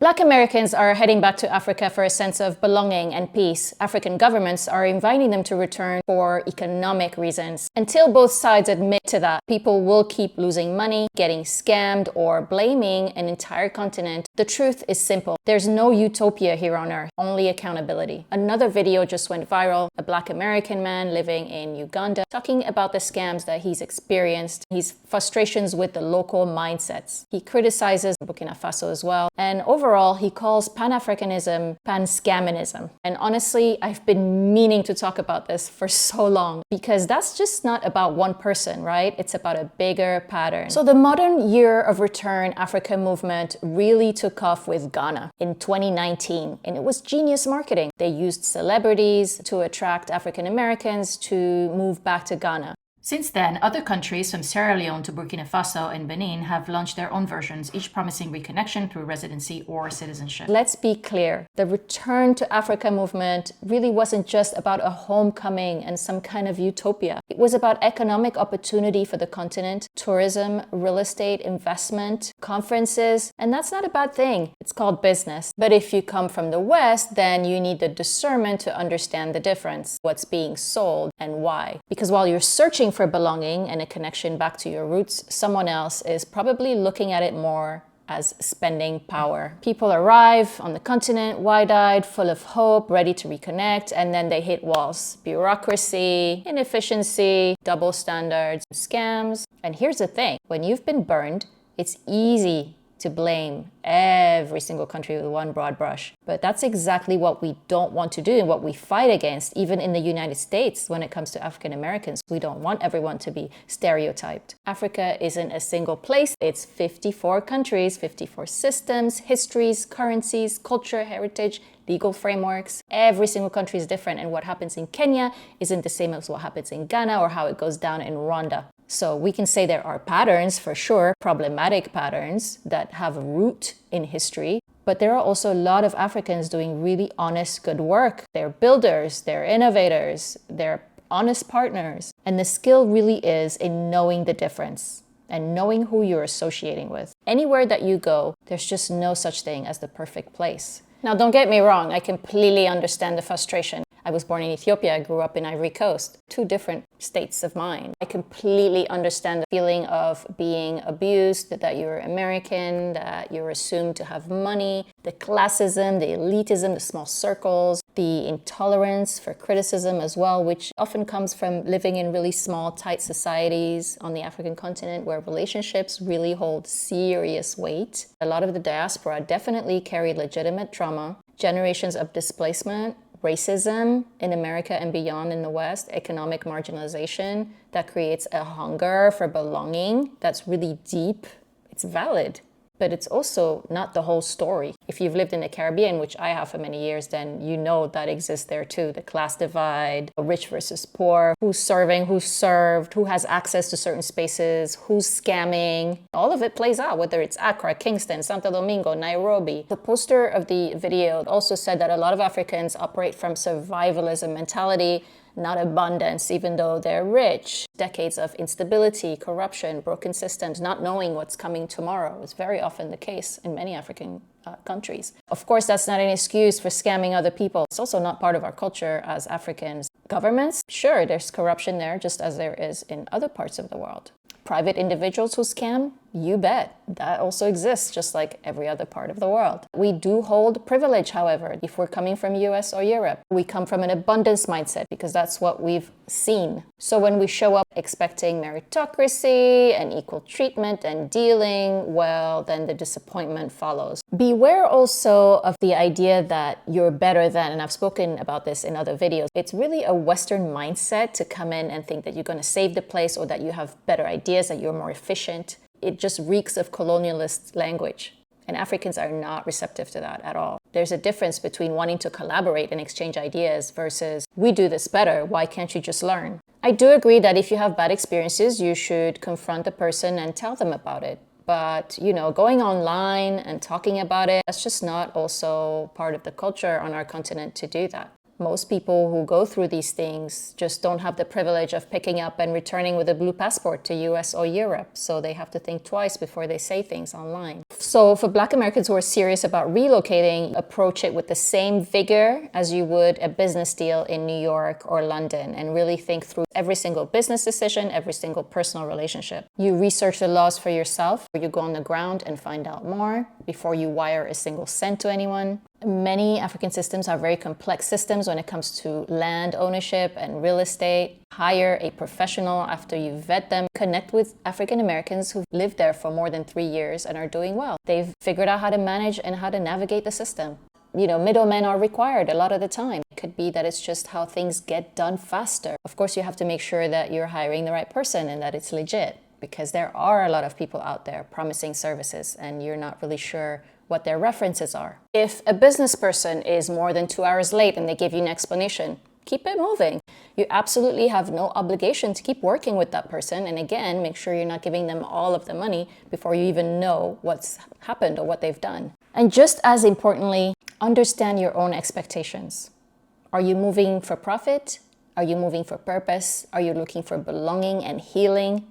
Black Americans are heading back to Africa for a sense of belonging and peace. African governments are inviting them to return for economic reasons. Until both sides admit to that, people will keep losing money, getting scammed, or blaming an entire continent. The truth is simple. There's no utopia here on earth, only accountability. Another video just went viral. A Black American man living in Uganda talking about the scams that he's experienced, his frustrations with the local mindsets. He criticizes Burkina Faso as well, and overall, he calls Pan-Africanism Pan-Scam-inism. And honestly, I've been meaning to talk about this for so long because that's just not about one person, right? It's about a bigger pattern. So the modern year of return Africa movement really took off with Ghana in 2019, and it was genius marketing. They used celebrities to attract African Americans to move back to Ghana. Since then, other countries from Sierra Leone to Burkina Faso and Benin have launched their own versions, each promising reconnection through residency or citizenship. Let's be clear, the Return to Africa movement really wasn't just about a homecoming and some kind of utopia. It was about economic opportunity for the continent, tourism, real estate, investment, conferences, and that's not a bad thing. It's called business. But if you come from the West, then you need the discernment to understand the difference, what's being sold and why. Because while you're searching for belonging and a connection back to your roots, someone else is probably looking at it more as spending power. People arrive on the continent wide-eyed, full of hope, ready to reconnect, and then they hit walls. Bureaucracy, inefficiency, double standards, scams. And here's the thing, when you've been burned, it's easy to blame every single country with one broad brush. But that's exactly what we don't want to do and what we fight against, even in the United States when it comes to African Americans. We don't want everyone to be stereotyped. Africa isn't a single place. It's 54 countries, 54 systems, histories, currencies, culture, heritage, legal frameworks. Every single country is different, and what happens in Kenya isn't the same as what happens in Ghana or how it goes down in Rwanda. So we can say there are patterns, for sure, problematic patterns that have a root in history, but there are also a lot of Africans doing really honest, good work. They're builders, they're innovators, they're honest partners. And the skill really is in knowing the difference and knowing who you're associating with. Anywhere that you go, there's just no such thing as the perfect place. Now, don't get me wrong, I completely understand the frustration. I was born in Ethiopia, I grew up in Ivory Coast. Two different states of mind. I completely understand the feeling of being abused, that you're American, that you're assumed to have money, the classism, the elitism, the small circles, the intolerance for criticism as well, which often comes from living in really small, tight societies on the African continent where relationships really hold serious weight. A lot of the diaspora definitely carry legitimate trauma, generations of displacement, racism in America and beyond in the West, economic marginalization that creates a hunger for belonging that's really deep. It's valid, but it's also not the whole story. If you've lived in the Caribbean, which I have for many years, then you know that exists there too. The class divide, rich versus poor, who's serving, who's served, who has access to certain spaces, who's scamming. All of it plays out, whether it's Accra, Kingston, Santo Domingo, Nairobi. The poster of the video also said that a lot of Africans operate from survivalism mentality, not abundance, even though they're rich. Decades of instability, corruption, broken systems, not knowing what's coming tomorrow is very often the case in many African countries. Of course, that's not an excuse for scamming other people. It's also not part of our culture as Africans. Governments, sure, there's corruption there, just as there is in other parts of the world. Private individuals who scam, you bet. That also exists, just like every other part of the world. We do hold privilege, however, if we're coming from US or Europe. We come from an abundance mindset because that's what we've seen. So when we show up expecting meritocracy and equal treatment and dealing, well, then the disappointment follows. Beware also of the idea that you're better than, and I've spoken about this in other videos. It's really a Western mindset to come in and think that you're going to save the place or that you have better ideas, that you're more efficient. It just reeks of colonialist language. And Africans are not receptive to that at all. There's a difference between wanting to collaborate and exchange ideas versus, we do this better, why can't you just learn? I do agree that if you have bad experiences, you should confront the person and tell them about it. But, going online and talking about it, that's just not also part of the culture on our continent to do that. Most people who go through these things just don't have the privilege of picking up and returning with a blue passport to US or Europe, so they have to think twice before they say things online. So for Black Americans who are serious about relocating, approach it with the same vigor as you would a business deal in New York or London, and really think through every single business decision, every single personal relationship. You research the laws for yourself, you go on the ground and find out more before you wire a single cent to anyone. Many African systems are very complex systems when it comes to land ownership and real estate. Hire a professional after you vet them. Connect with African Americans who've lived there for more than 3 years and are doing well. They've figured out how to manage and how to navigate the system. Middlemen are required a lot of the time. It could be that it's just how things get done faster. Of course, you have to make sure that you're hiring the right person and that it's legit, because there are a lot of people out there promising services and you're not really sure what their references are. If a business person is more than 2 hours late and they give you an explanation, keep it moving. You absolutely have no obligation to keep working with that person. And again, make sure you're not giving them all of the money before you even know what's happened or what they've done. And just as importantly, understand your own expectations. Are you moving for profit? Are you moving for purpose? Are you looking for belonging and healing?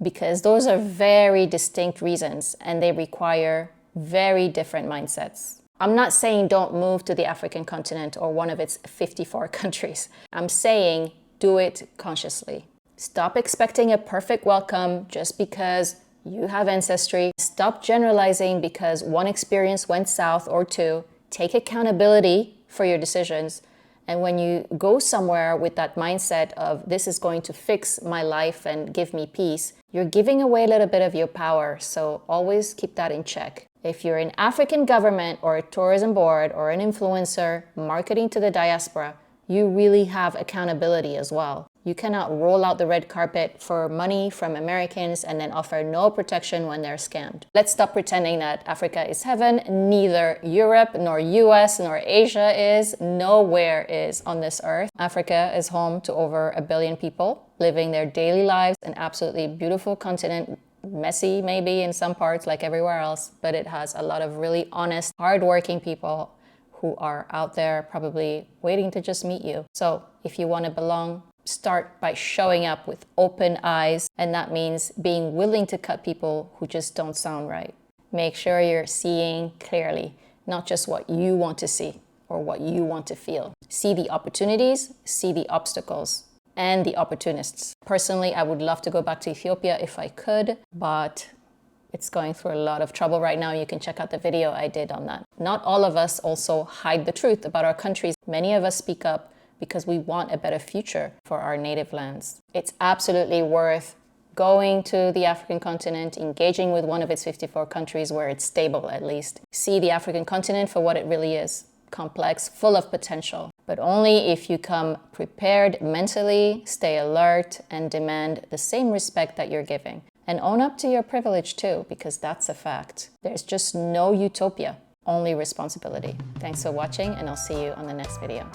Because those are very distinct reasons and they require very different mindsets. I'm not saying don't move to the African continent or one of its 54 countries. I'm saying do it consciously. Stop expecting a perfect welcome just because you have ancestry. Stop generalizing because one experience went south or two. Take accountability for your decisions. And when you go somewhere with that mindset of this is going to fix my life and give me peace, you're giving away a little bit of your power. So always keep that in check. If you're an African government or a tourism board or an influencer marketing to the diaspora, you really have accountability as well. You cannot roll out the red carpet for money from Americans and then offer no protection when they're scammed. Let's stop pretending that Africa is heaven. Neither Europe, nor US, nor Asia is. Nowhere is on this earth. Africa is home to over 1 billion people living their daily lives, an absolutely beautiful continent. Messy maybe in some parts like everywhere else, but it has a lot of really honest, hardworking people who are out there probably waiting to just meet you. So if you want to belong, start by showing up with open eyes, and that means being willing to cut people who just don't sound right. Make sure you're seeing clearly, not just what you want to see or what you want to feel. See the opportunities, see the obstacles, and the opportunists. Personally, I would love to go back to Ethiopia if I could, but it's going through a lot of trouble right now. You can check out the video I did on that. Not all of us also hide the truth about our countries. Many of us speak up because we want a better future for our native lands. It's absolutely worth going to the African continent, engaging with one of its 54 countries where it's stable at least. See the African continent for what it really is. Complex, full of potential, but only if you come prepared mentally, stay alert, and demand the same respect that you're giving. And own up to your privilege too, because that's a fact. There's just no utopia, only responsibility. Thanks for watching, and I'll see you on the next video.